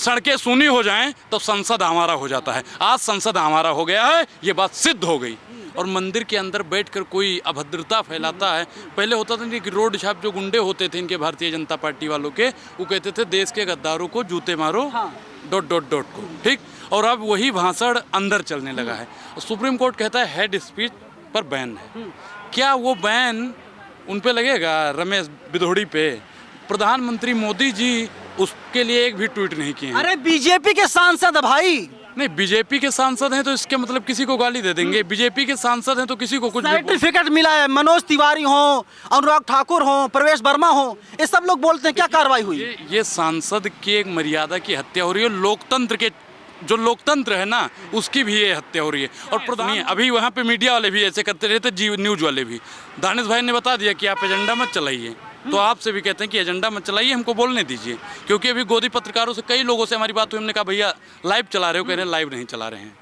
सड़कें सूनी हो जाएं तो संसद हमारा हो जाता है। आज संसद हमारा हो गया है, ये बात सिद्ध हो गई। और मंदिर के अंदर बैठकर कोई अभद्रता फैलाता है। पहले होता था कि रोड छाप जो गुंडे होते थे इनके भारतीय जनता पार्टी वालों के, वो कहते थे देश के गद्दारों को जूते मारो, डॉट डॉट डॉट को, ठीक। और अब वही भाषण अंदर चलने लगा है। सुप्रीम कोर्ट कहता है हेड स्पीच पर बैन है। क्या वो बैन उन पे लगेगा, रमेश बिधोड़ी पे? प्रधानमंत्री मोदी जी उसके लिए एक भी ट्वीट नहीं किए हैं। अरे बीजेपी के सांसद भाई, नहीं, बीजेपी के सांसद हैं तो इसके मतलब किसी को गाली दे देंगे। बीजेपी के सांसद हैं तो किसी को कुछ सर्टिफिकेट मिला है। मनोज तिवारी हो, अनुराग ठाकुर हो, प्रवेश वर्मा हो, ये सब लोग बोलते हैं क्या कार्रवाई हुई? ये सांसद की एक मर्यादा की हत्या हो रही है। लोकतंत्र के जो लोकतंत्र है ना, उसकी भी ये हत्या हो रही है। और प्रधान अभी वहाँ पे मीडिया वाले भी ऐसे करते रहते, जी न्यूज वाले भी। दानिश भाई ने बता दिया कि आप एजेंडा मत चलाइए, तो आपसे भी कहते हैं कि एजेंडा मत चलाइए, हमको बोलने दीजिए। क्योंकि अभी गोदी पत्रकारों से कई लोगों से हमारी बात हुई, हमने कहा भैया लाइव चला रहे हो, कह रहे हैं लाइव नहीं चला रहे हैं।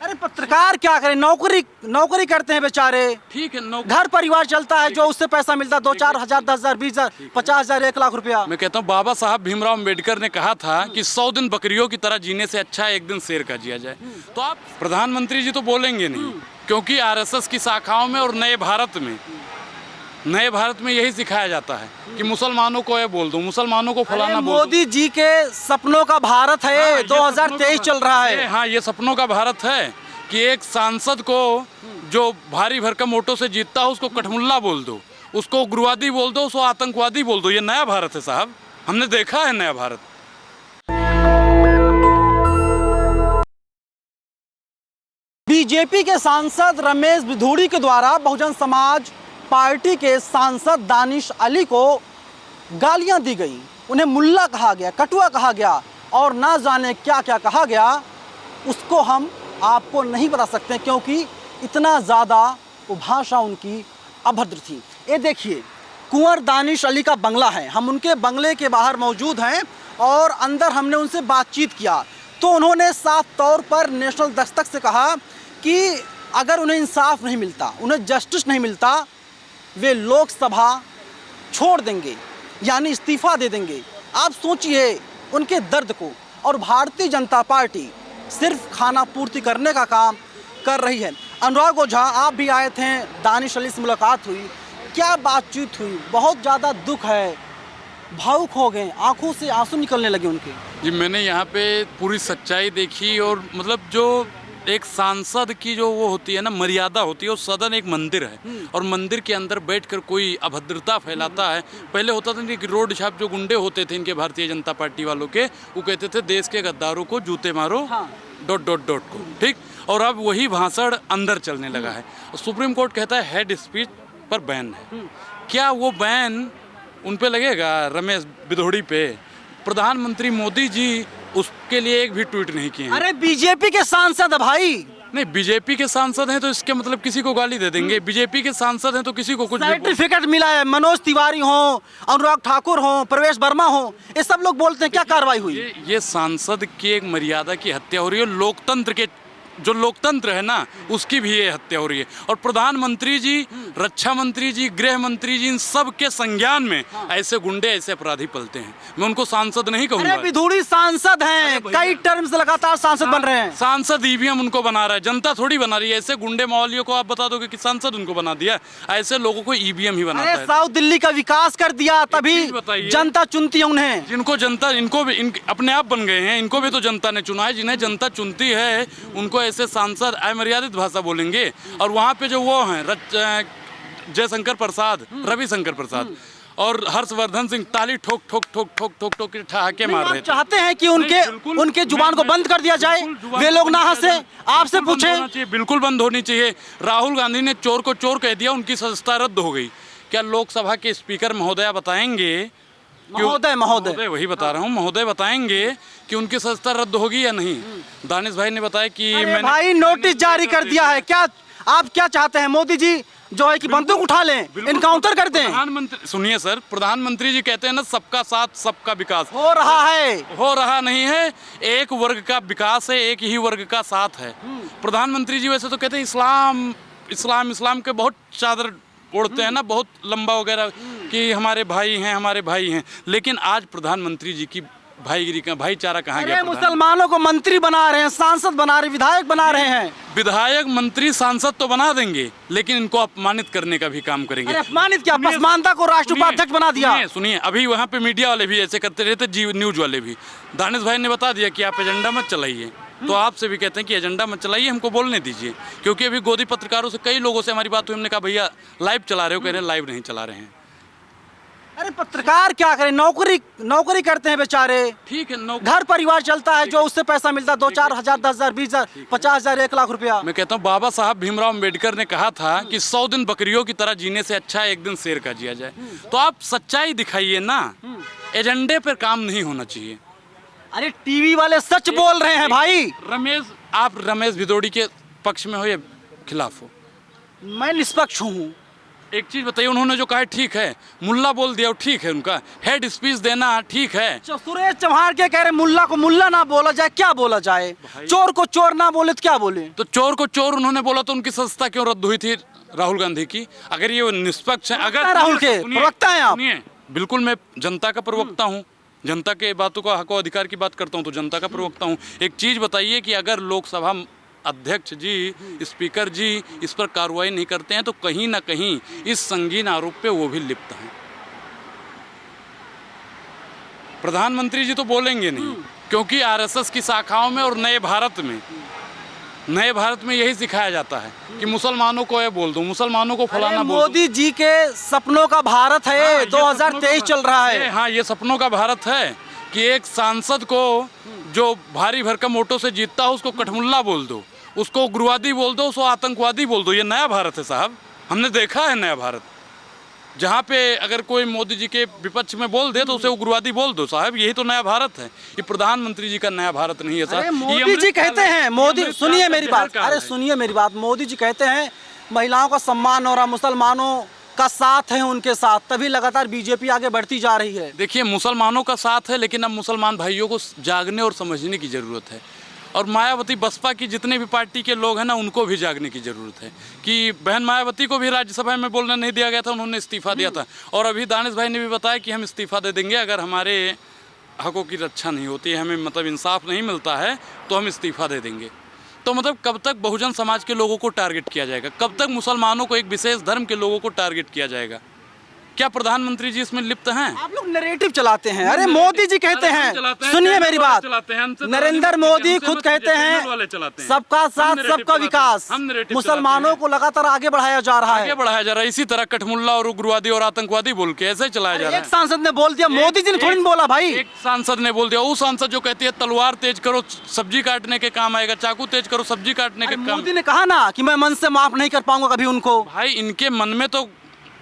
अरे पत्रकार क्या करें, नौकरी करते हैं बेचारे, ठीक है, घर परिवार चलता है, जो उससे पैसा मिलता है 2-4 हजार, 10 हजार, 20 हजार, 50 हजार, 1 लाख रुपया। मैं कहता हूँ बाबा साहब भीमराव अम्बेडकर ने कहा था कि 100 दिन बकरियों की तरह जीने से अच्छा है एक दिन शेर का जिया जाए। तो आप प्रधानमंत्री जी तो बोलेंगे नहीं, क्योंकि आरएसएस की शाखाओं में और नए भारत में यही सिखाया जाता है कि मुसलमानों को ये बोल दो, मुसलमानों को फलाना बोल दो। मोदी जी के सपनों का भारत है। हाँ, 2023 चल रहा है। हाँ, ये सपनों का भारत है कि एक सांसद को जो भारी भरकम वोटों से जीतता हो उसको कठमुल्ला बोल दो, उसको उग्रवादी बोल दो, उसको आतंकवादी बोल दो। ये नया भारत है साहब, हमने देखा है नया भारत। बीजेपी के सांसद रमेश बिधूड़ी के द्वारा बहुजन समाज पार्टी के सांसद दानिश अली को गालियां दी गई, उन्हें मुल्ला कहा गया, कटुआ कहा गया और ना जाने क्या क्या कहा गया। उसको हम आपको नहीं बता सकते क्योंकि इतना ज़्यादा वो भाषा उनकी अभद्र थी। ये देखिए, कुंवर दानिश अली का बंगला है, हम उनके बंगले के बाहर मौजूद हैं और अंदर हमने उनसे बातचीत किया तो उन्होंने साफ तौर पर नेशनल दस्तक से कहा कि अगर उन्हें इंसाफ नहीं मिलता, उन्हें जस्टिस नहीं मिलता, वे लोकसभा छोड़ देंगे, यानी इस्तीफा दे देंगे। आप सोचिए उनके दर्द को। और भारतीय जनता पार्टी सिर्फ खाना पूर्ति करने का काम कर रही है। अनुराग ओझा, आप भी आए थे, दानिश अली से मुलाकात हुई, क्या बातचीत हुई? बहुत ज़्यादा दुख है, भावुक हो गए, आंखों से आंसू निकलने लगे उनके। जी, मैंने यहाँ पे पूरी सच्चाई देखी और मतलब जो एक सांसद की जो वो होती है ना, मर्यादा होती है। वो सदन एक मंदिर है और मंदिर के अंदर बैठकर कोई अभद्रता फैलाता है। पहले होता था कि रोड छाप जो गुंडे होते थे इनके भारतीय जनता पार्टी वालों के, वो कहते थे देश के गद्दारों को जूते मारो, डॉट डॉट डॉट को, ठीक। और अब वही भाषण अंदर चलने लगा है। सुप्रीम कोर्ट कहता है हेड स्पीच पर बैन है। क्या वो बैन उन पे लगेगा, रमेश बिधोड़ी पे? प्रधानमंत्री मोदी जी उसके लिए एक भी ट्वीट नहीं किए हैं। अरे बीजेपी के सांसद भाई, नहीं, बीजेपी के सांसद हैं तो इसके मतलब किसी को गाली दे देंगे। बीजेपी के सांसद हैं तो किसी को कुछ सर्टिफिकेट मिला है। मनोज तिवारी हो, अनुराग ठाकुर हो, प्रवेश वर्मा हो, ये सब लोग बोलते हैं क्या कार्रवाई हुई? ये सांसद की एक मर्यादा की हत्या हो रही है। लोकतंत्र के जो लोकतंत्र है ना, उसकी भी ये हत्या हो रही है। और प्रधानमंत्री जी, रक्षा मंत्री जी, गृह मंत्री जी, इन सब के संज्ञान में ऐसे गुंडे, ऐसे अपराधी पलते हैं। मैं उनको सांसद नहीं कहूंगा। अरे बिधूड़ी सांसद हैं, कई टर्म से लगातार सांसद बन रहे हैं। सांसद ईवीएम उनको बना रहा है, जनता थोड़ी बना रही है। ऐसे गुंडे माहौलियों को आप बता दोगे कि सांसद उनको बना दिया? ऐसे लोगों को ईवीएम ही बनाता है। साउथ दिल्ली का विकास कर दिया, तभी जनता चुनती है उन्हें। जिनको जनता, इनको भी अपने आप बन गए हैं, इनको भी तो जनता ने चुना है। जिन्हें जनता चुनती है उनको ऐसे सांसद अमर्यादित भाषा बोलेंगे। और वहाँ पे जो वो हैं जयशंकर प्रसाद, रविशंकर प्रसाद और हर्षवर्धन सिंह ताली ठोक ठोक ठोक ठोक ठोक ठोक के ठहाके मार रहे थे। चाहते हैं कि उनके जुबान को बंद कर दिया जाए, वे लोग ना हंसे। आपसे पूछें, बिल्कुल बंद होनी चाहिए। राहुल गांधी ने चोर को चोर कह दिया, उनकी सदस्यता रद्द हो गई। क्या लोकसभा के स्पीकर महोदया बताएंगे? महोदय वही बता रहा हूँ, महोदय बताएंगे कि उनकी सदस्यता रद्द होगी या नहीं। दानिश भाई ने बताया कि मैंने भाई नोटिस जारी कर दिया है। क्या आप क्या चाहते हैं? मोदी जी जो है कि बंदूक उठा लें, इनकाउंटर कर दें? प्रधानमंत्री, सुनिए सर, प्रधानमंत्री जी कहते हैं ना सबका साथ सबका विकास। हो रहा है, हो रहा नहीं है। एक वर्ग का विकास है, एक ही वर्ग का साथ है। प्रधानमंत्री जी वैसे तो कहते हैं इस्लाम इस्लाम इस्लाम के बहुत चादर ओढ़ते हैं ना, बहुत लंबा वगैरह कि हमारे भाई हैं, हमारे भाई हैं। लेकिन आज प्रधानमंत्री जी की भाईगिरी का भाईचारा कहाँ गया? अरे मुसलमानों को मंत्री बना रहे हैं, सांसद बना रहे हैं, विधायक बना रहे हैं। विधायक मंत्री सांसद तो बना देंगे, लेकिन इनको अपमानित करने का भी काम करेंगे। अरे अपमानित क्या, पसमानता को राष्ट्र उपाध्यक्ष बना दिया। सुनिए, अभी वहाँ पे मीडिया वाले भी ऐसे करते रहते, जी न्यूज वाले भी। दानिश भाई ने बता दिया कि आप एजेंडा मत चलाइए, तो आपसे भी कहते हैं कि एजेंडा मत चलाइए, हमको बोलने दीजिए। क्योंकि अभी गोदी पत्रकारों से कई लोगों से हमारी बात हुई, हमने कहा भैया लाइव चला रहे हो, कह रहे हैं लाइव नहीं चला रहे हैं। अरे पत्रकार क्या करें, नौकरी करते हैं बेचारे। ठीक है, घर परिवार चलता है, जो उससे पैसा मिलता है 2-4 हजार, 10 हजार, 20 हजार, 50 हजार, 1 लाख रुपया। मैं कहता हूँ बाबा साहब भीमराव अम्बेडकर ने कहा था कि 100 दिन बकरियों की तरह जीने से अच्छा है एक दिन शेर का जिया जाए। तो आप सच्चाई दिखाइए ना, एजेंडे पर काम नहीं होना चाहिए। अरे टीवी वाले सच बोल रहे हैं भाई। आप रमेश भिदोड़ी के पक्ष में हो या खिलाफ हो? मैं निष्पक्ष हूँ। एक चीज बताइए, उन्होंने जो कहा है ठीक है, मुल्ला बोल दिया ठीक है, उनका हेड स्पीच देना ठीक है। सुरेश चौहान के कह रहे मुल्ला को मुल्ला ना बोला जाए, क्या बोला जाए? चोर को चोर ना बोले तो क्या बोले? तो चोर को चोर उन्होंने बोला तो उनकी सदस्यता क्यों रद्द हुई थी राहुल गांधी की? अगर ये निष्पक्ष है, अगर राहुल के प्रवक्ता हैं आप? बिल्कुल, मैं जनता का प्रवक्ता हूँ, जनता के बातों का हक अधिकार की बात करता हूँ, तो जनता का प्रवक्ता हूँ। एक चीज बताइए कि अगर लोकसभा अध्यक्ष जी, स्पीकर जी इस पर कार्रवाई नहीं करते हैं, तो कहीं ना कहीं इस संगीन आरोप पे वो भी लिप्त हैं। प्रधानमंत्री जी तो बोलेंगे नहीं, क्योंकि आरएसएस की शाखाओं में और नए भारत में यही सिखाया जाता है कि मुसलमानों को ये बोल दो, मुसलमानों को फलाना बोल दो। मोदी जी के सपनों का भारत है, 2023 चल रहा है। हाँ, ये सपनों का भारत है कि एक सांसद को जो भारी भरकम वोटों से जीतता हो उसको कठमुल्ला बोल दो, उसको उग्रवादी बोल दो, उसको आतंकवादी बोल दो। ये नया भारत है साहब, हमने देखा है नया भारत, जहाँ पे अगर कोई मोदी जी के विपक्ष में बोल दे तो उसे उग्रवादी बोल दो साहब। यही तो नया भारत है, ये प्रधानमंत्री जी का नया भारत नहीं है साहब। मोदी जी कहते हैं, मोदी सुनिए मेरी बात, अरे सुनिए मेरी बात, मोदी जी कहते हैं महिलाओं का सम्मान हो रहा, मुसलमानों का साथ है उनके साथ, तभी लगातार बीजेपी आगे बढ़ती जा रही है। देखिए, मुसलमानों का साथ है, लेकिन अब मुसलमान भाइयों को जागने और समझने की ज़रूरत है। और मायावती, बसपा की जितने भी पार्टी के लोग हैं ना, उनको भी जागने की ज़रूरत है कि बहन मायावती को भी राज्यसभा में बोलने नहीं दिया गया था, उन्होंने इस्तीफा दिया था। और अभी दानिश भाई ने भी बताया कि हम इस्तीफा दे देंगे अगर हमारे हकों की रक्षा नहीं होती है, हमें मतलब इंसाफ नहीं मिलता है, तो हम इस्तीफा दे देंगे। तो मतलब कब तक बहुजन समाज के लोगों को टारगेट किया जाएगा? कब तक मुसलमानों को, एक विशेष धर्म के लोगों को टारगेट किया जाएगा? क्या प्रधानमंत्री जी इसमें लिप्त हैं? आप लोग नैरेटिव चलाते हैं। अरे मोदी जी कहते हैं, सुनिए मेरी बात, नरेंद्र मोदी खुद कहते हैं सबका साथ सबका विकास, मुसलमानों को लगातार आगे बढ़ाया जा रहा है, इसी तरह कठमुल्ला और उग्रवादी और आतंकवादी बोल के ऐसे चलाया जा रहा है। एक सांसद ने बोल दिया, मोदी जी ने थोड़ी बोला भाई, एक सांसद ने बोल दिया। वो सांसद जो कहती है तलवार तेज करो सब्जी काटने के काम आएगा, चाकू तेज करो सब्जी काटने के काम। मोदी ने कहा ना कि मैं मन से माफ नहीं कर पाऊंगा कभी उनको। भाई, इनके मन में तो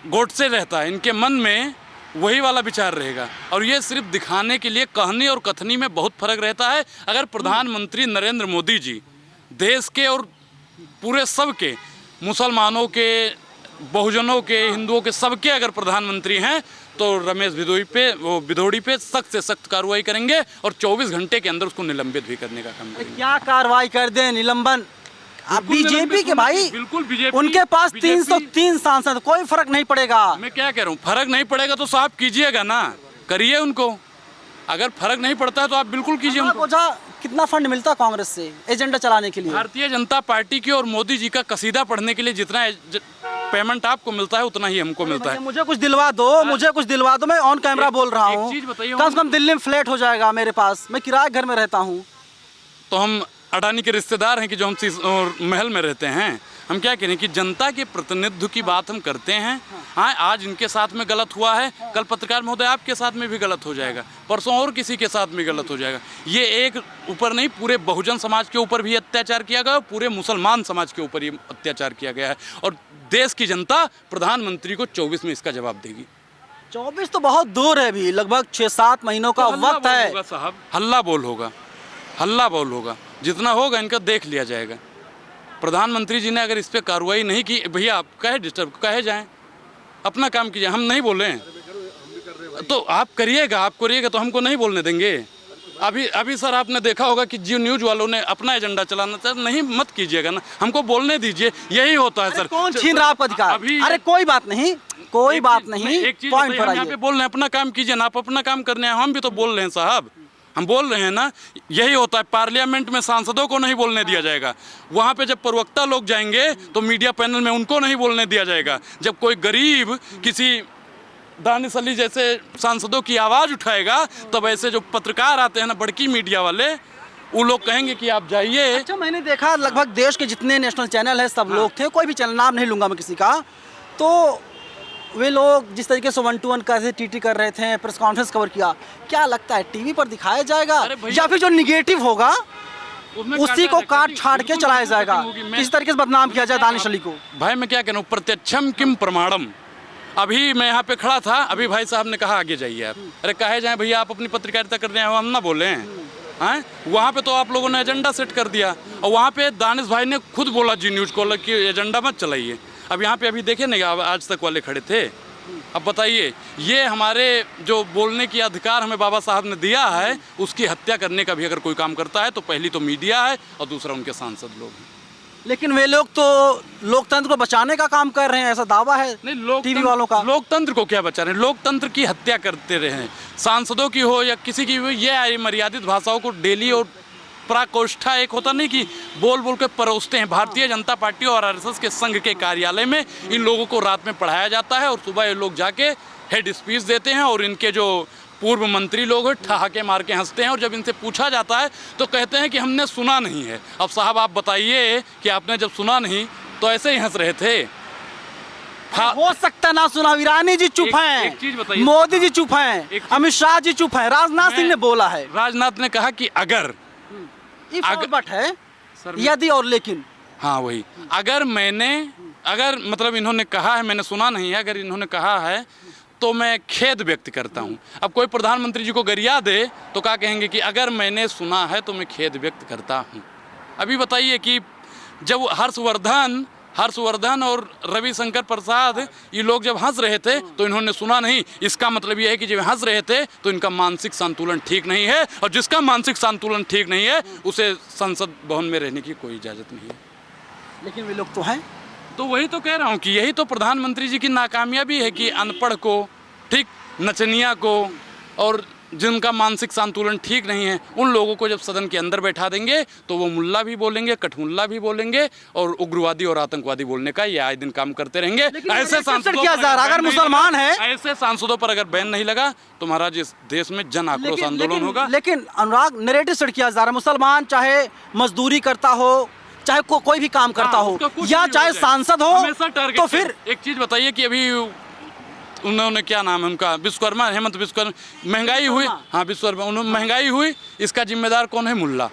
गोडसे रहता है, इनके मन में वही वाला विचार रहेगा, और ये सिर्फ दिखाने के लिए कहनी और कथनी में बहुत फर्क रहता है। अगर प्रधानमंत्री नरेंद्र मोदी जी देश के और पूरे सबके, मुसलमानों के, बहुजनों के, हिंदुओं के, सबके अगर प्रधानमंत्री हैं, तो रमेश भिदोड़ी पे सख्त से सख्त कार्रवाई करेंगे और 24 घंटे के अंदर उसको निलंबित भी करने का काम करेंगे। क्या कार्रवाई कर दें, निलंबन? आप बीजेपी के भाई, बिल्कुल बीजेपी, उनके पास 303 सांसद, कोई फर्क नहीं पड़ेगा। मैं क्या कह रहा हूँ, फर्क नहीं पड़ेगा तो साहब कीजिएगा ना, करिए उनको। अगर फर्क नहीं पड़ता है तो आप बिल्कुल कीजिए उनको। कितना फंड मिलता कांग्रेस से एजेंडा चलाने के लिए? भारतीय जनता पार्टी की और मोदी जी का कसीदा पढ़ने के लिए जितना पेमेंट आपको मिलता है उतना ही हमको मिलता है। मुझे कुछ दिलवा दो, मुझे कुछ दिलवा दो, मैं ऑन कैमरा बोल रहा हूँ। कम से कम दिल्ली में फ्लैट हो जाएगा मेरे पास, मैं किराए घर में रहता हूँ। तो हम अडानी के रिश्तेदार हैं कि जो हम महल में रहते हैं? हम क्या करें कि जनता के प्रतिनिधित्व की बात हम करते हैं। हाँ, आज इनके साथ में गलत हुआ है, कल पत्रकार महोदय आपके साथ में भी गलत हो जाएगा, परसों और किसी के साथ में गलत हो जाएगा। ये एक ऊपर नहीं, पूरे बहुजन समाज के ऊपर भी अत्याचार किया गया, पूरे मुसलमान समाज के ऊपर ये अत्याचार किया गया है, और देश की जनता प्रधानमंत्री को 24 में इसका जवाब देगी। 24 तो बहुत दूर है, अभी लगभग 6-7 महीनों का वक्त है साहब। हल्ला बोल होगा, जितना होगा इनका देख लिया जाएगा। प्रधानमंत्री जी ने अगर इस पर कार्रवाई नहीं की, भैया आप कहे जाएं, अपना काम कीजिए, हम नहीं बोले तो आप करिएगा तो हमको नहीं बोलने देंगे। अभी सर आपने देखा होगा कि जियो न्यूज वालों ने अपना एजेंडा चलाना चाहिए, नहीं मत कीजिएगा ना, हमको बोलने दीजिए, यही होता है सर। कौन छीन रहा आपका अधिकार? अरे कोई बात नहीं, एक चीज पॉइंट पर आइए, बोल रहे हैं अपना काम कीजिए ना, आप अपना काम करने हैं, हम भी तो बोल रहे हैं साहब, हम बोल रहे हैं ना, यही होता है। पार्लियामेंट में सांसदों को नहीं बोलने दिया जाएगा, वहाँ पे जब प्रवक्ता लोग जाएंगे तो मीडिया पैनल में उनको नहीं बोलने दिया जाएगा। जब कोई गरीब किसी दानिश अली जैसे सांसदों की आवाज़ उठाएगा, तब ऐसे जो पत्रकार आते हैं ना, बड़की मीडिया वाले, वो लोग कहेंगे कि आप जाइए। अच्छा, मैंने देखा लगभग देश के जितने नेशनल चैनल हैं सब लोग थे, कोई भी चैनल, नाम नहीं लूँगा मैं किसी का, तो वे लोग जिस तरीके से 1 to 1 कैसे टीटी कर रहे थे, प्रेस कॉन्फ्रेंस कवर किया, क्या लगता है टीवी पर दिखाया जाएगा या फिर जो निगेटिव होगा उसी को काट छाड़ के चलाया जाएगा? किस तरीके से बदनाम किया जाए दानिश अली को? भाई मैं क्या कहूँ, प्रत्यक्षम किम प्रमाणम। अभी मैं यहाँ पे खड़ा था, अभी भाई साहब ने कहा आगे जाइए आप। अरे कहे जाए भैया, आप अपनी पत्रकारिता करने आए हो, हम ना बोले हैं। वहाँ पे तो आप लोगों ने एजेंडा सेट कर दिया, और वहाँ पे दानिश भाई ने खुद बोला जी न्यूज़ को कि एजेंडा मत चलाइए। अब यहाँ पे अभी देखे नहीं, आज तक वाले खड़े थे। अब बताइए, ये हमारे जो बोलने की अधिकार हमें बाबा साहब ने दिया है, उसकी हत्या करने का भी अगर कोई काम करता है तो पहली तो मीडिया है और दूसरा उनके सांसद लोग हैं। लेकिन वे लोग तो लोकतंत्र को बचाने का काम कर रहे हैं, ऐसा दावा है नहीं टीवी वालों का। लोकतंत्र को क्या बचा रहे हैं? लोकतंत्र की हत्या करते रहे हैं, सांसदों की हो या किसी की हो। ये मर्यादित भाषाओं को डेली और प्राकोष्ठा एक होता नहीं कि बोल बोल के परोसते हैं। भारतीय जनता पार्टी और आरएसएस के संघ के कार्यालय में इन लोगों को रात में पढ़ाया जाता है और सुबह ये लोग जाके हेड स्पीच देते हैं, और इनके जो पूर्व मंत्री लोग हैं ठहाके मार के हंसते हैं, और जब इनसे पूछा जाता है तो कहते हैं कि हमने सुना नहीं है। अब साहब आप बताइए कि आपने जब सुना नहीं तो ऐसे ही हंस रहे थे? हो सकता ना सुना, ईरानी जी चुप हैं, एक चीज बताइए, मोदी जी चुप हैं, अमित शाह जी चुप हैं, राजनाथ सिंह ने बोला है। राजनाथ ने कहा कि अगर बट है यदि और लेकिन, हाँ वही, अगर मतलब इन्होंने कहा है, मैंने सुना नहीं है, अगर इन्होंने कहा है तो मैं खेद व्यक्त करता हूँ। अब कोई प्रधानमंत्री जी को गरिया दे तो क्या कहेंगे कि अगर मैंने सुना है तो मैं खेद व्यक्त करता हूँ। अभी बताइए कि जब हर्षवर्धन और रविशंकर प्रसाद ये लोग जब हंस रहे थे तो इन्होंने सुना नहीं, इसका मतलब ये है कि जब हंस रहे थे तो इनका मानसिक संतुलन ठीक नहीं है, और जिसका मानसिक संतुलन ठीक नहीं है उसे संसद भवन में रहने की कोई इजाज़त नहीं है। लेकिन वे लोग तो हैं। तो वही तो कह रहा हूँ कि यही तो प्रधानमंत्री जी की नाकामयाबी है कि अनपढ़ को, ठीक, नचनिया को, और जिनका मानसिक संतुलन ठीक नहीं है, उन लोगों को जब सदन के अंदर बैठा देंगे तो वो मुल्ला भी बोलेंगे, कठमुल्ला भी बोलेंगे, और उग्रवादी और आतंकवादी बोलने का ये आए दिन काम करते रहेंगे। ऐसे सांसदों क्या अगर मुसलमान है, ऐसे सांसदों पर अगर बैन नहीं लगा तो महाराज इस देश में जन आक्रोश आंदोलन होगा। लेकिन अनुराग, नैरेटिव सेट किया जा रहा है, मुसलमान चाहे मजदूरी करता हो, चाहे कोई भी काम करता हो, या चाहे सांसद हो, तो फिर एक चीज बताइए कि अभी उन्होंने क्या नाम है उनका, विश्वकर्मा, हेमंत विश्वकर्मा, महंगाई हुई, हाँ विश्वकर्मा, उन्होंने महंगाई हुई, इसका जिम्मेदार कौन है? मुल्ला।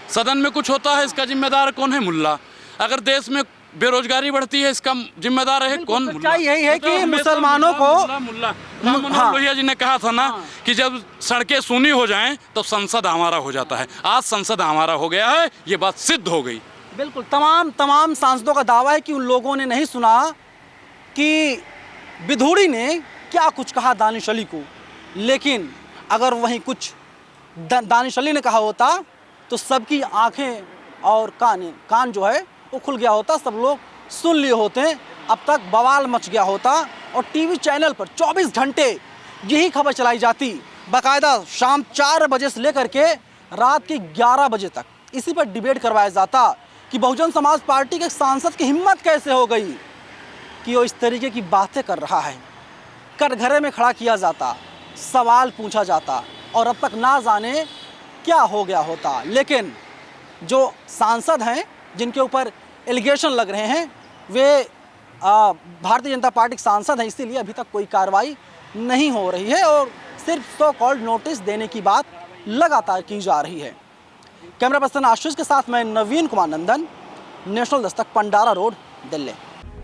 सदन में कुछ होता है, इसका जिम्मेदार कौन है? मुल्ला। अगर देश में बेरोजगारी बढ़ती है, इसका जिम्मेदार है कौन? मुल्ला। यही है कि मुसलमानों को मुल्ला राम मनोहर लोहिया जी ने कहा था ना कि जब सड़कें सूनी हो जाएं तो संसद हमारा हो जाता है। आज संसद हमारा हो गया है, ये बात सिद्ध हो गई। बिल्कुल, तमाम सांसदों का दावा है कि उन लोगों ने नहीं सुना कि विधूड़ी ने क्या कुछ कहा दानिश अली को, लेकिन अगर वहीं कुछ दानिश अली ने कहा होता तो सबकी आंखें और कान जो है वो खुल गया होता, सब लोग सुन लिए होते, अब तक बवाल मच गया होता, और टीवी चैनल पर 24 घंटे यही खबर चलाई जाती, बाकायदा शाम 4 बजे से लेकर के रात के 11 बजे तक इसी पर डिबेट करवाया जाता कि बहुजन समाज पार्टी के सांसद की हिम्मत कैसे हो गई कि वो इस तरीके की बातें कर रहा है। कटघरे में खड़ा किया जाता, सवाल पूछा जाता, और अब तक ना जाने क्या हो गया होता। लेकिन जो सांसद हैं जिनके ऊपर एलिगेशन लग रहे हैं, वे भारतीय जनता पार्टी के सांसद हैं, इसीलिए अभी तक कोई कार्रवाई नहीं हो रही है, और सिर्फ सो कॉल्ड नोटिस देने की बात लगातार की जा रही है। कैमरा पर्सन आशीष के साथ मैं नवीन कुमार नंदन, national Dastak, Pandara road, Delhi.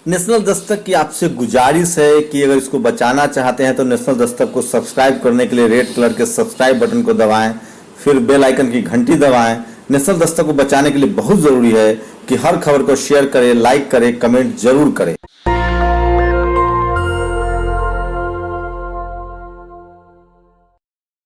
National Dastak की आपसे गुजारिश है कि अगर इसको बचाना चाहते हैं तो नेशनल दस्तक को सब्सक्राइब करने के लिए रेड कलर के सब्सक्राइब बटन को दबाएं, फिर बेल आइकन की घंटी दबाएं। नेशनल दस्तक को बचाने के लिए बहुत जरूरी है कि हर खबर को शेयर करें, लाइक करें, कमेंट जरूर करें।